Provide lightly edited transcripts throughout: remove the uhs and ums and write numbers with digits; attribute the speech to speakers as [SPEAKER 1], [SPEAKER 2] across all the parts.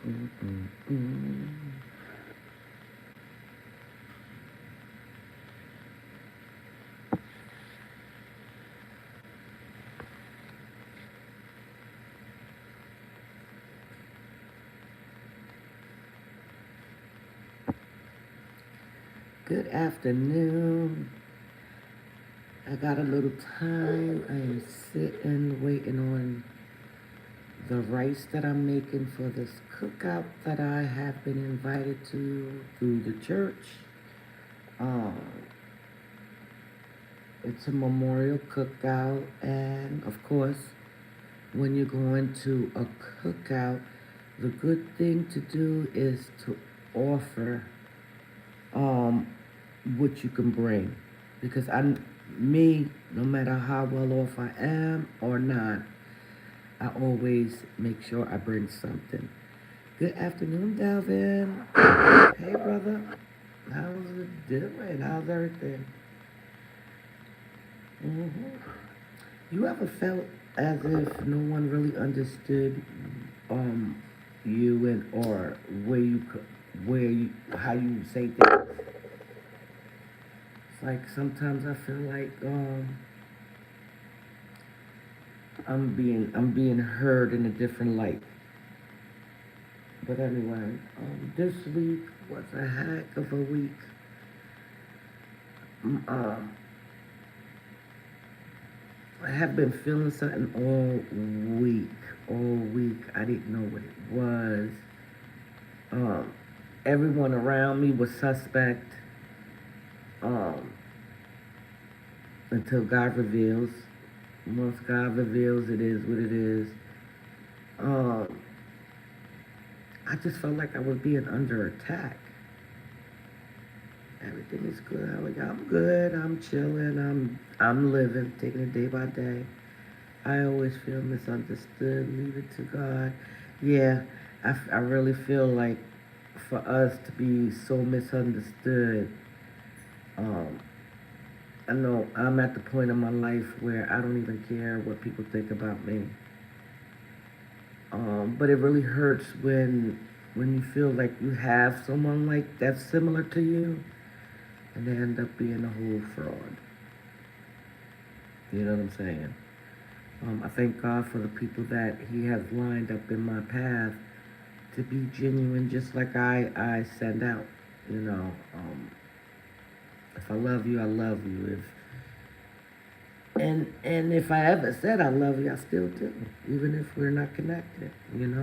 [SPEAKER 1] Mm-mm-mm. Good afternoon. I got a little time. I am sitting waiting on the rice that I'm making for this cookout that I have been invited to through the church. Um, it's a memorial cookout, and of course, when you're going to a cookout, the good thing to do is to offer um, what you can bring. Because no matter how well off I am or not, I always make sure I bring something. Good afternoon, Delvin. Hey, brother. How's it doing? How's everything? You ever felt as if no one really understood um, you and or how you say things? It's like sometimes I feel like I'm being heard in a different light. But anyway, this week was a heck of a week. Mm, I have been feeling something all week. All week, I didn't know what it was. Um, Everyone around me was suspect um, until God reveals. Once God reveals, it is what it is. Um, I just felt like I was being under attack. Everything is good. I'm good. I'm chilling. I'm living, taking it day by day. I always feel misunderstood. Leave it to God. Yeah, I really feel like for us to be so misunderstood, um, I know I'm at the point in my life where I don't even care what people think about me. But it really hurts when you feel like you have someone like that's similar to you, and they end up being a whole fraud. You know what I'm saying? I thank God for the people that He has lined up in my path to be genuine, just like I send out. You know, if I love you, I love you. And if I ever said I love you, I still do, even if we're not connected. You know,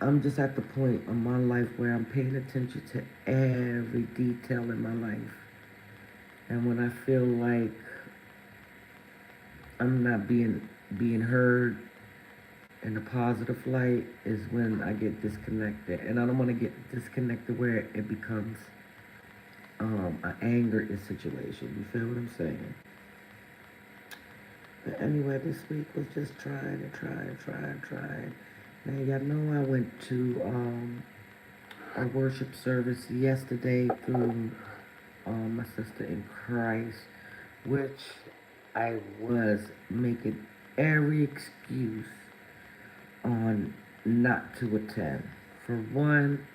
[SPEAKER 1] I'm just at the point in my life where I'm paying attention to every detail in my life, and when I feel like I'm not being heard in a positive light is when I get disconnected, and I don't want to get disconnected where it becomes an anger situation. You feel what I'm saying? But anyway, this week was just trying and trying and trying and trying. Now y'all know I went to a worship service yesterday through my sister in Christ, which I was making every excuse on not to attend. For one,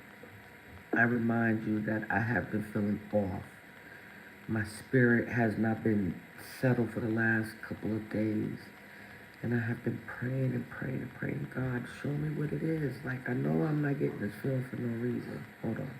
[SPEAKER 1] I remind you that I have been feeling off. My spirit has not been settled for the last couple of days. And I have been praying and praying and praying, God, show me what it is. Like, I know I'm not getting this feeling for no reason. Hold on.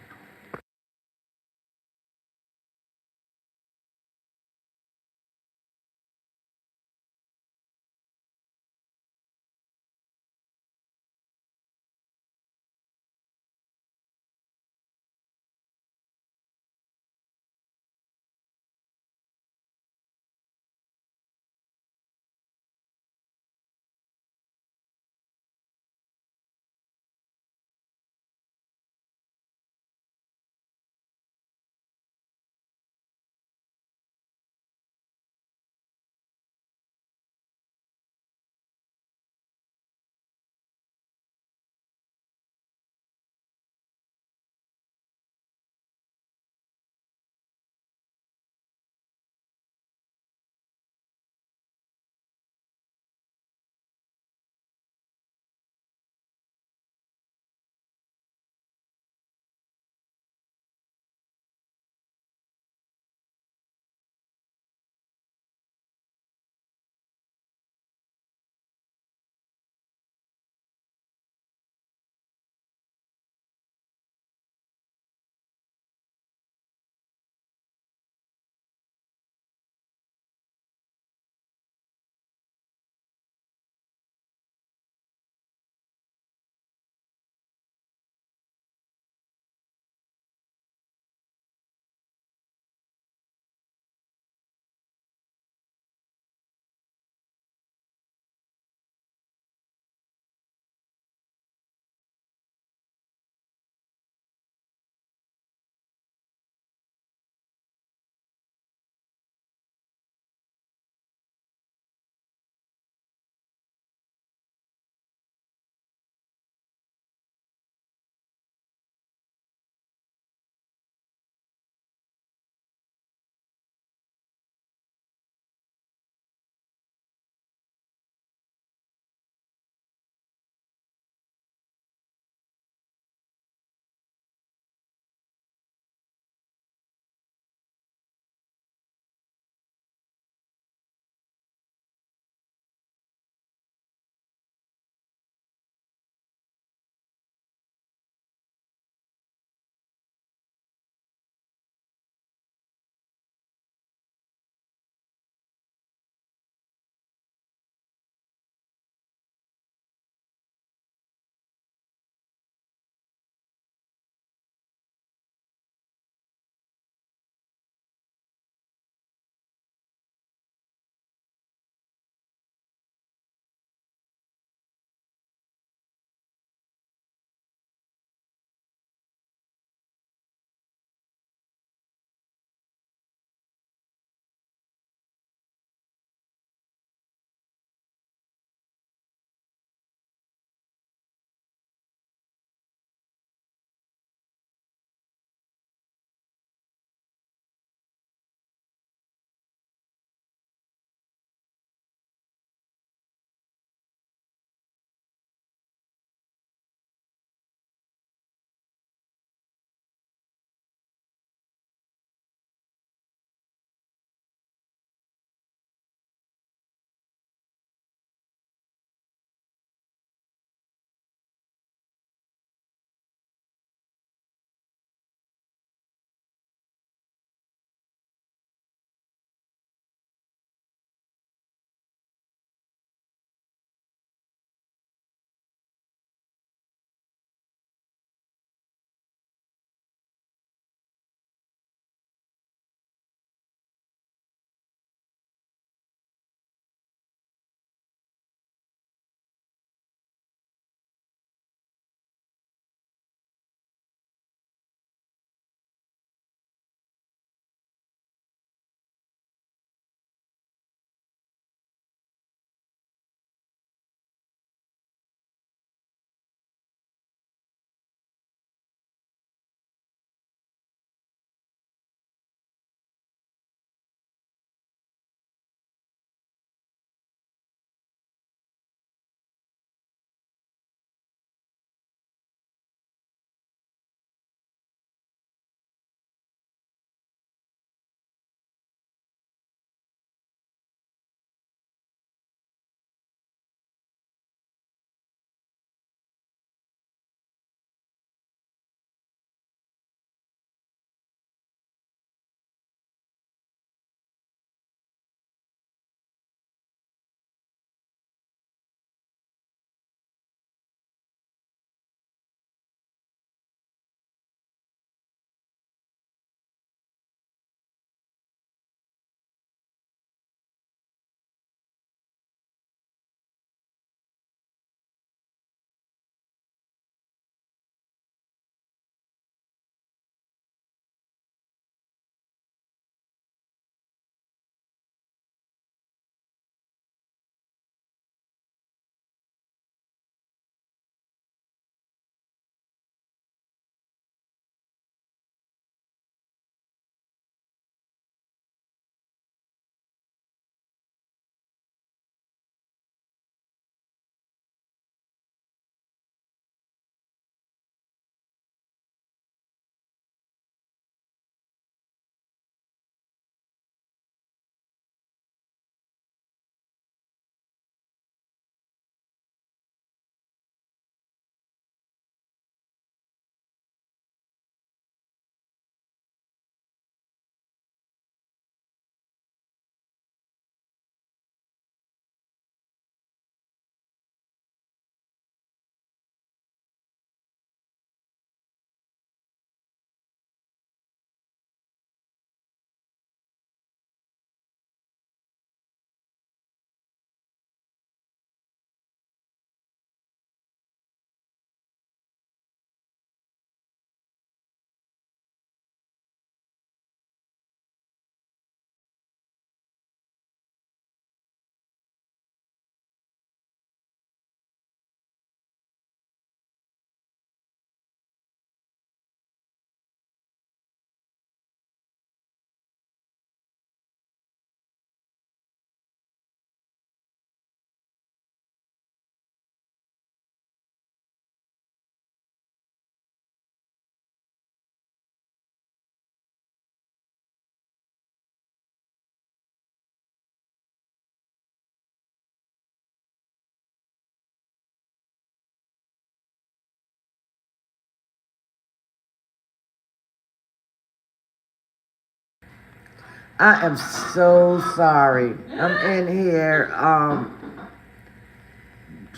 [SPEAKER 1] I am so sorry. I'm in here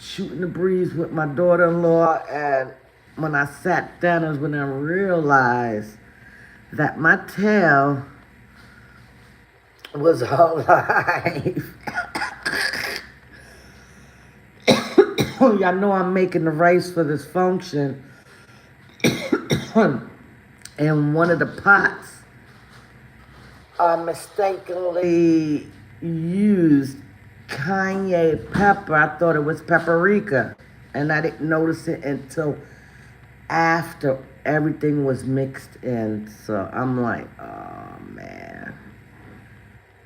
[SPEAKER 1] shooting the breeze with my daughter-in-law, and when I sat down is when I realized that my tail was alive. Y'all know I'm making the rice for this function, and one of the pots I mistakenly used cayenne pepper. I thought it was paprika, and I didn't notice it until after everything was mixed in. So I'm like, oh man.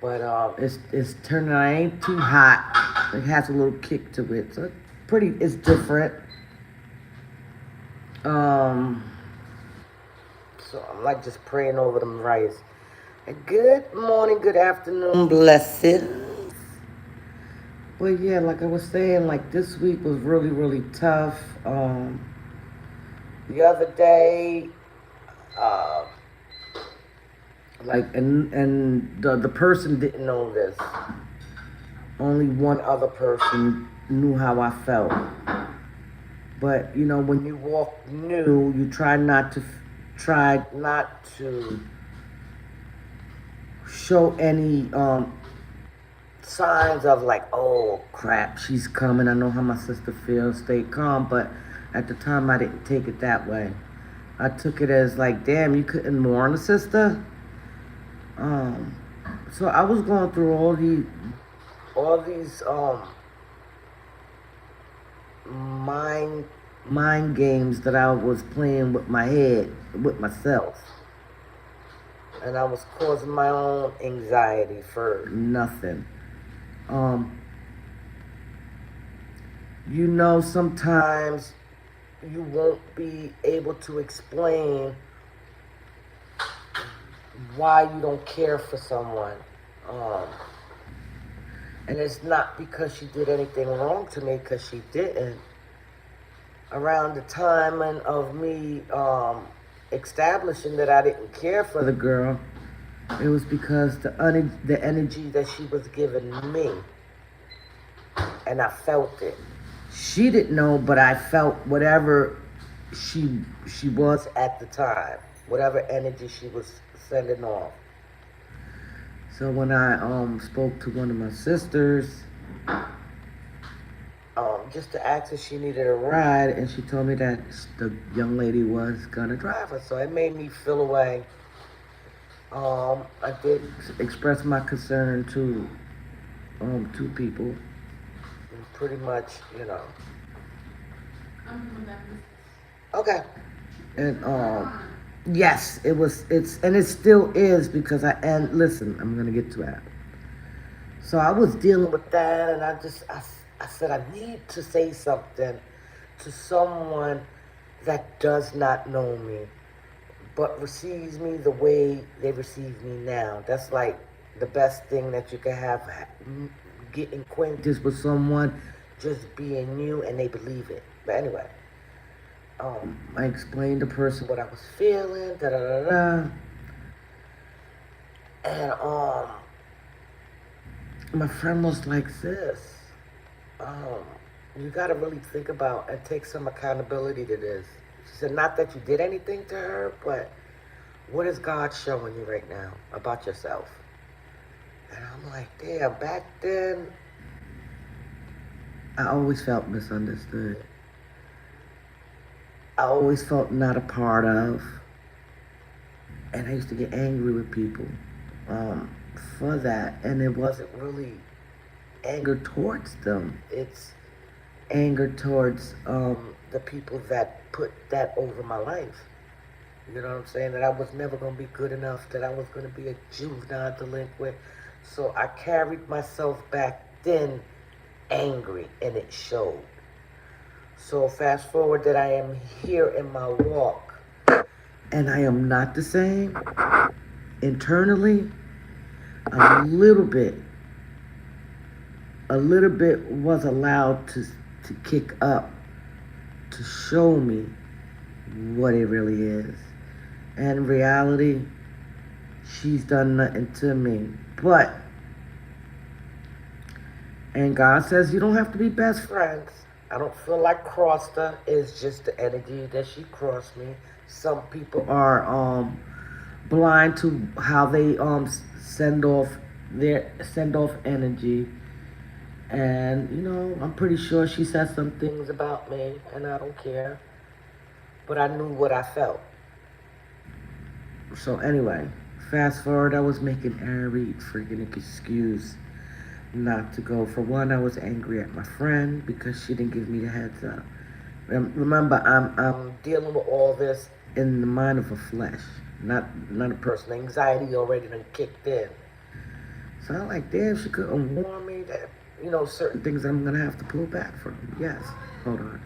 [SPEAKER 1] But it's turning out, it ain't too hot. It has a little kick to it, so it's different. So I'm like just praying over them rice. And good morning, good afternoon, blessings. But yeah, like I was saying, like this week was really, really tough. The other day, like, and the person didn't know this. Only one other person knew how I felt. But you know, when you walk new, you try not to show any signs of like, oh crap, she's coming. I know how my sister feels. Stay calm. But at the time, I didn't take it that way. I took it as like, damn, you couldn't mourn a sister. So I was going through all these mind games that I was playing with my head, with myself. And I was causing my own anxiety for nothing. You know, sometimes you won't be able to explain why you don't care for someone. And it's not because she did anything wrong to me, because she didn't. Around the time of me establishing that I didn't care for the girl, it was because the energy that she was giving me, and I felt it. She didn't know, but I felt whatever she was at the time, whatever energy she was sending off. So when I spoke to one of my sisters, just to ask if she needed a ride, and she told me that the young lady was gonna drive her, so it made me feel away. I did express my concern to two people, and pretty much, you know. Okay, and yes, and it still is, because and listen, I'm gonna get to that. So I was dealing with that, and I said, I need to say something to someone that does not know me, but receives me the way they receive me now. That's like the best thing that you can have, getting acquainted with someone, just being you, and they believe it. But anyway, I explained to the person what I was feeling, and my friend was like, sis, you gotta really think about and take some accountability to this. She said, not that you did anything to her, but what is God showing you right now about yourself? And I'm like, damn, back then, I always felt misunderstood. I always felt not a part of. And I used to get angry with people for that. And it wasn't really anger towards them. It's anger towards the people that put that over my life. You know what I'm saying? That I was never going to be good enough, that I was going to be a juvenile delinquent. So I carried myself back then angry, and it showed. So fast forward that I am here in my walk, and I am not the same. Internally, a little bit was allowed to kick up to show me what it really is. And in reality, she's done nothing to me. And God says you don't have to be best friends. I don't feel like crossed her. It's just the energy that she crossed me. Some people are blind to how they send off energy. And I'm pretty sure she said some things about me, and I don't care. But I knew what I felt. So anyway, fast forward, I was making every freaking excuse not to go. For one, I was angry at my friend because she didn't give me the heads up. Remember, I'm dealing with all this in the mind of a flesh, not a person. Anxiety already done kicked in. So I'm like, damn, she couldn't warn me that certain things I'm gonna have to pull back from. Yes, hold on.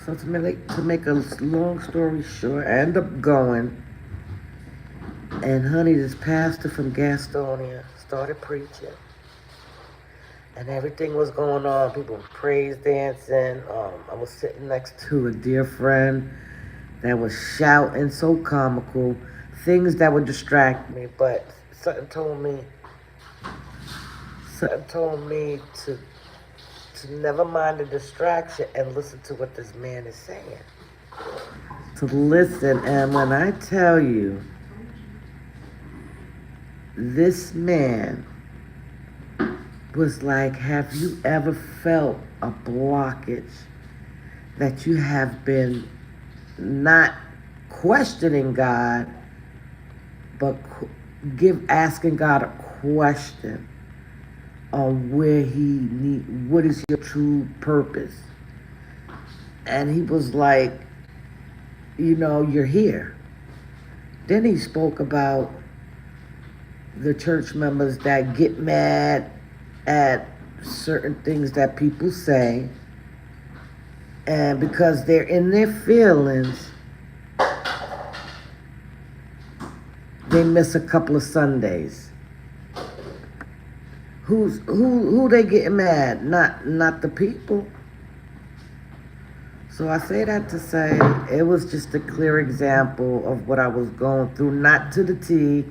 [SPEAKER 1] So to make a long story short, I end up going, and honey, this pastor from Gastonia started preaching, and everything was going on. People were praise dancing. I was sitting next to a dear friend that was shouting, so comical, things that would distract me, but something told me to never mind the distraction and listen to what this man is saying. To listen, and when I tell you, this man was like, have you ever felt a blockage that you have been not questioning God, but asking God a question on what is your true purpose? And he was like, you're here. Then he spoke about the church members that get mad at certain things that people say, and because they're in their feelings, they miss a couple of Sundays. Who they getting mad? Not the people. So I say that to say it was just a clear example of what I was going through, not to the T,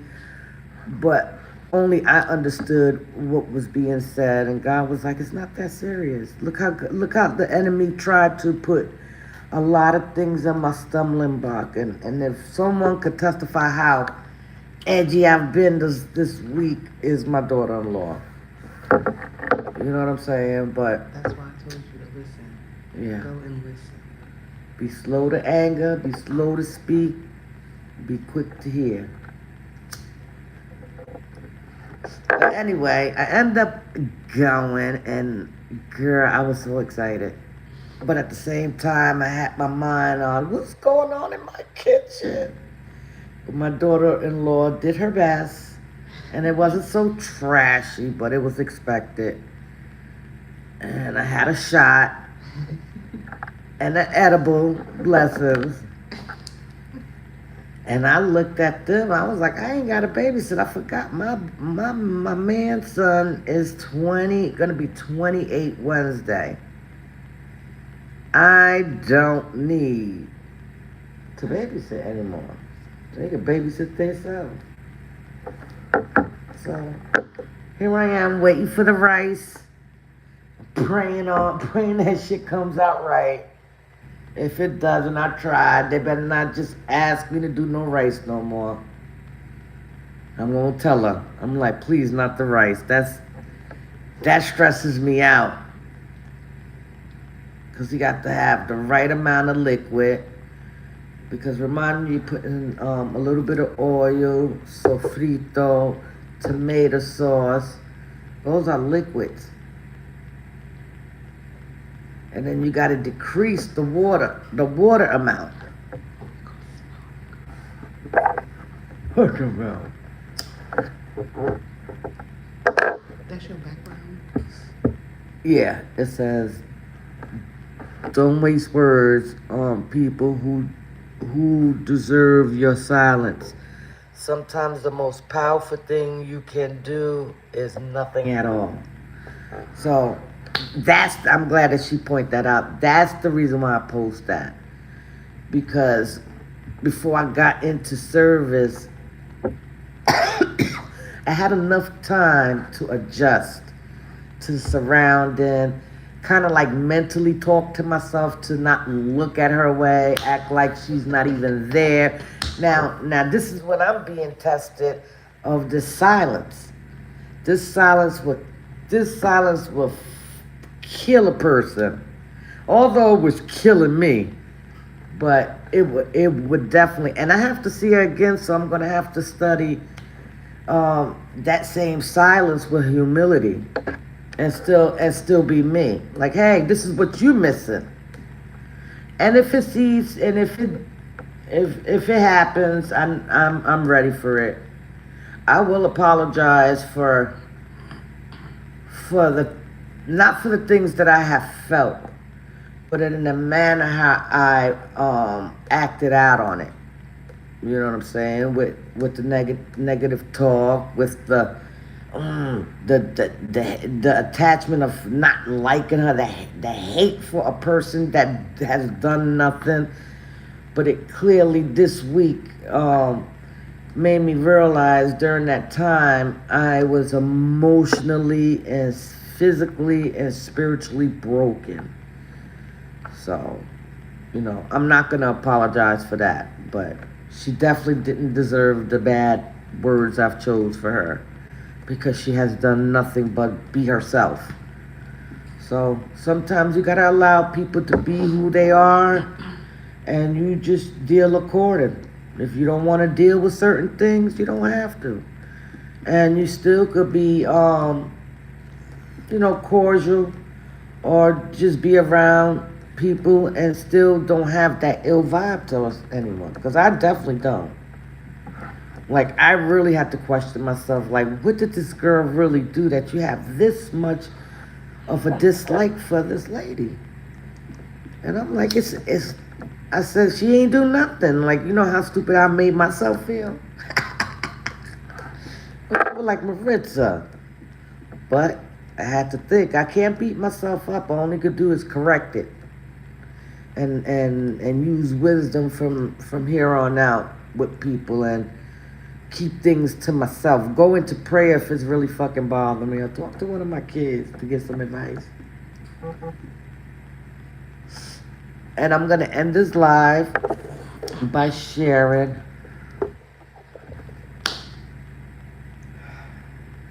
[SPEAKER 1] but only I understood what was being said, and God was like, it's not that serious. Look how the enemy tried to put a lot of things in my stumbling block, and if someone could testify how edgy I've been this week is my daughter-in-law. You know what I'm saying? But
[SPEAKER 2] that's why I told you to listen.
[SPEAKER 1] Yeah.
[SPEAKER 2] Go and listen.
[SPEAKER 1] Be slow to anger, be slow to speak, be quick to hear. But anyway, I end up going, and girl, I was so excited. But at the same time, I had my mind on what's going on in my kitchen. My daughter-in-law did her best, and it wasn't so trashy, but it was expected. And I had a shot and an edible, blessings. And I looked at them. I was like, I ain't got a babysit. I forgot my man's son is gonna be 28 Wednesday. I don't need to babysit anymore. They can babysit themselves. So here I am waiting for the rice, praying that shit comes out right. If it doesn't, I tried. They better not just ask me to do no rice no more. I'm gonna tell her. I'm like, please, not the rice. That stresses me out. Cause you got to have the right amount of liquid. Because remind me, putting a little bit of oil, sofrito, tomato sauce. Those are liquids. And then you got to decrease the water amount. What about?
[SPEAKER 2] That's your background?
[SPEAKER 1] Yeah, it says, don't waste words on people who deserve your silence. Sometimes the most powerful thing you can do is nothing at all. So I'm glad that she pointed that out. That's the reason why I post that. Because before I got into service, I had enough time to adjust to the surrounding, kind of like mentally talk to myself to not look at her way, act like she's not even there. Now this is when I'm being tested of this silence. This silence will kill a person. Although it was killing me, but it would definitely. And I have to see her again, so I'm gonna have to study that same silence with humility, and still be me. Like, hey, this is what you missing. And if if it happens, I'm ready for it. I will apologize for the not for the things that I have felt, but in the manner how I acted out on it. You know what I'm saying? With the negative talk, with the attachment of not liking her, the hate for a person that has done nothing. But it clearly this week made me realize during that time I was emotionally and physically and spiritually broken. So, I'm not gonna apologize for that, but she definitely didn't deserve the bad words I've chose for her, because she has done nothing but be herself. So sometimes you gotta allow people to be who they are, and you just deal according. If you don't want to deal with certain things, you don't have to. And you still could be, cordial, or just be around people and still don't have that ill vibe to us anymore. Because I definitely don't. Like, I really had to question myself, like, what did this girl really do that you have this much of a dislike for this lady? And I'm like, I said, she ain't do nothing. Like, you know how stupid I made myself feel? People like Maritza. But I had to think, I can't beat myself up. All I could do is correct it. And use wisdom from here on out with people, and keep things to myself. Go into prayer if it's really fucking bothering me, or talk to one of my kids to get some advice. And I'm going to end this live by sharing.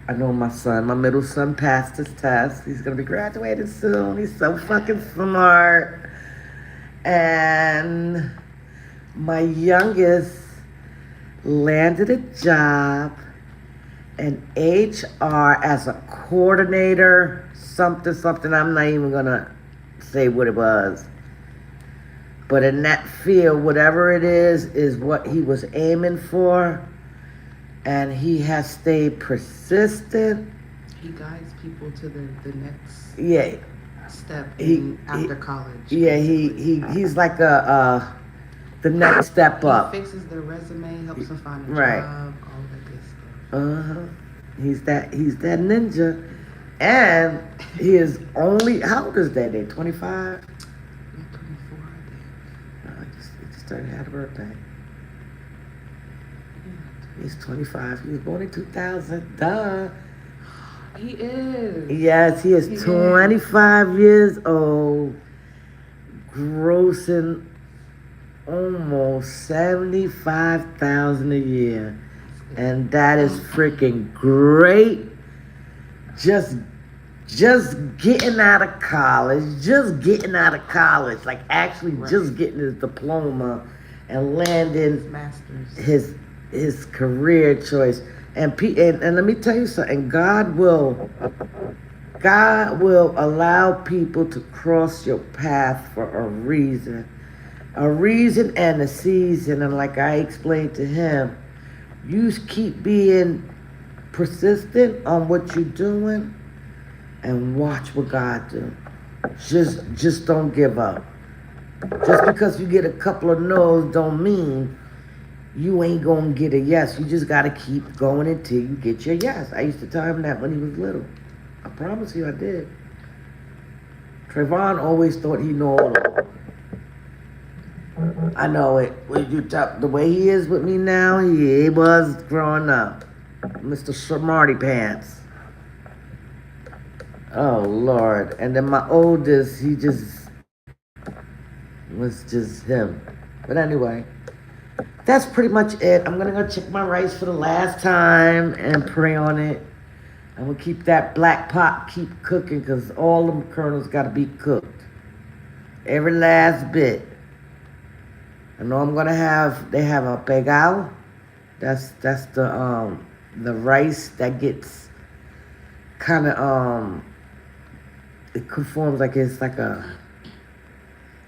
[SPEAKER 1] I know my middle son passed his test. He's going to be graduating soon. He's so fucking smart. And my youngest landed a job in HR as a coordinator, something. I'm not even going to say what it was. But in that field, whatever it is what he was aiming for. And he has stayed persistent.
[SPEAKER 2] He guides people to the next step after college.
[SPEAKER 1] Yeah, he's like the next step up.
[SPEAKER 2] He fixes their resume, helps them find a job, all that good stuff.
[SPEAKER 1] He's that ninja. And he is only, how old is that day? 25?
[SPEAKER 2] 24, I think.
[SPEAKER 1] He just started had a birthday. He's 25. He was born in 2000. Duh.
[SPEAKER 2] He is.
[SPEAKER 1] Yes, he is 25 years old, grossing almost $75,000 a year, and that is freaking great. Just getting out of college, like actually just getting his diploma and landing
[SPEAKER 2] His master's.
[SPEAKER 1] his career choice. And let me tell you something, God will allow people to cross your path for a reason and a season. And like I explained to him, you keep being persistent on what you're doing and watch what God do. Just don't give up. Just because you get a couple of no's don't mean you ain't gonna get a yes. You just gotta keep going until you get your yes. I used to tell him that when he was little. I promise you I did. Trayvon always thought he knew it all. I know it. When you talk the way he is with me now, he was growing up. Mr. Smarty Pants. Oh Lord. And then my oldest, he just was just him. But anyway, that's pretty much it. I'm gonna go check my rice for the last time and pray on it. And we'll keep that black pot keep cooking because all them kernels gotta be cooked. Every last bit. I know I'm gonna have they have a pegal. That's the rice that gets kinda it conforms like it's like a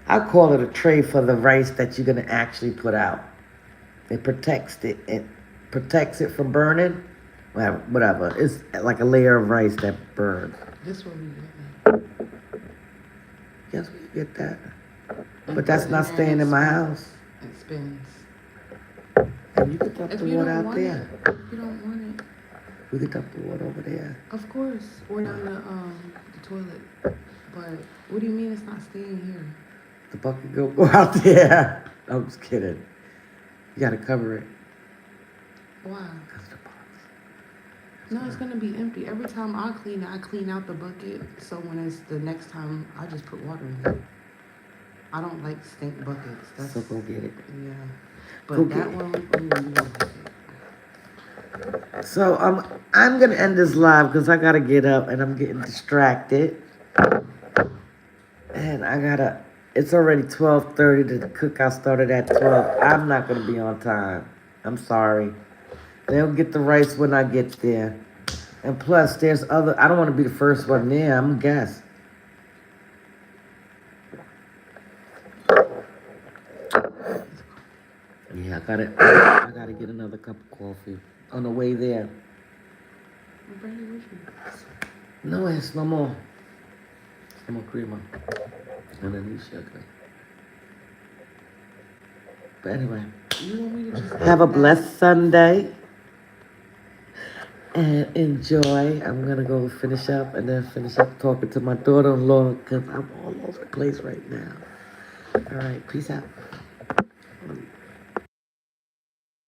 [SPEAKER 1] I call it a tray for the rice that you're gonna actually put out. It protects it from burning. Whatever. It's like a layer of rice that burns.
[SPEAKER 2] This what we get.
[SPEAKER 1] Yes, we get that. But that's not staying in my house.
[SPEAKER 2] It spins.
[SPEAKER 1] And you can dump
[SPEAKER 2] If
[SPEAKER 1] the
[SPEAKER 2] you
[SPEAKER 1] water
[SPEAKER 2] don't
[SPEAKER 1] out
[SPEAKER 2] want
[SPEAKER 1] there.
[SPEAKER 2] it, if you don't want it,
[SPEAKER 1] We can dump the water over there.
[SPEAKER 2] of course, or down the toilet. But what do you mean it's not staying here?
[SPEAKER 1] The bucket go out there. I'm just kidding. You gotta cover it.
[SPEAKER 2] Why?
[SPEAKER 1] 'Cause of the box.
[SPEAKER 2] No, it's gonna be empty. Every time I clean out the bucket. So when it's the next time, I just put water in it. I don't like stink buckets. That's
[SPEAKER 1] So go get it.
[SPEAKER 2] yeah. But
[SPEAKER 1] Go
[SPEAKER 2] that
[SPEAKER 1] get
[SPEAKER 2] one, you don't like it.
[SPEAKER 1] So I'm gonna end this live because I gotta get up and I'm getting distracted. And it's already 12:30. The cookout started at 12. I'm not gonna be on time. I'm sorry. They'll get the rice when I get there. And plus, I don't want to be the first one there. I'm a guest. Yeah, I gotta get another cup of coffee on the way there.
[SPEAKER 2] I'm bringing it with you.
[SPEAKER 1] No, it's no more. No more creamer. And then sugar. But anyway,
[SPEAKER 2] You want me to just
[SPEAKER 1] have a blessed Sunday. And enjoy. I'm gonna go finish up and then finish up talking to my daughter-in-law because I'm all over the place right now. All right, peace out.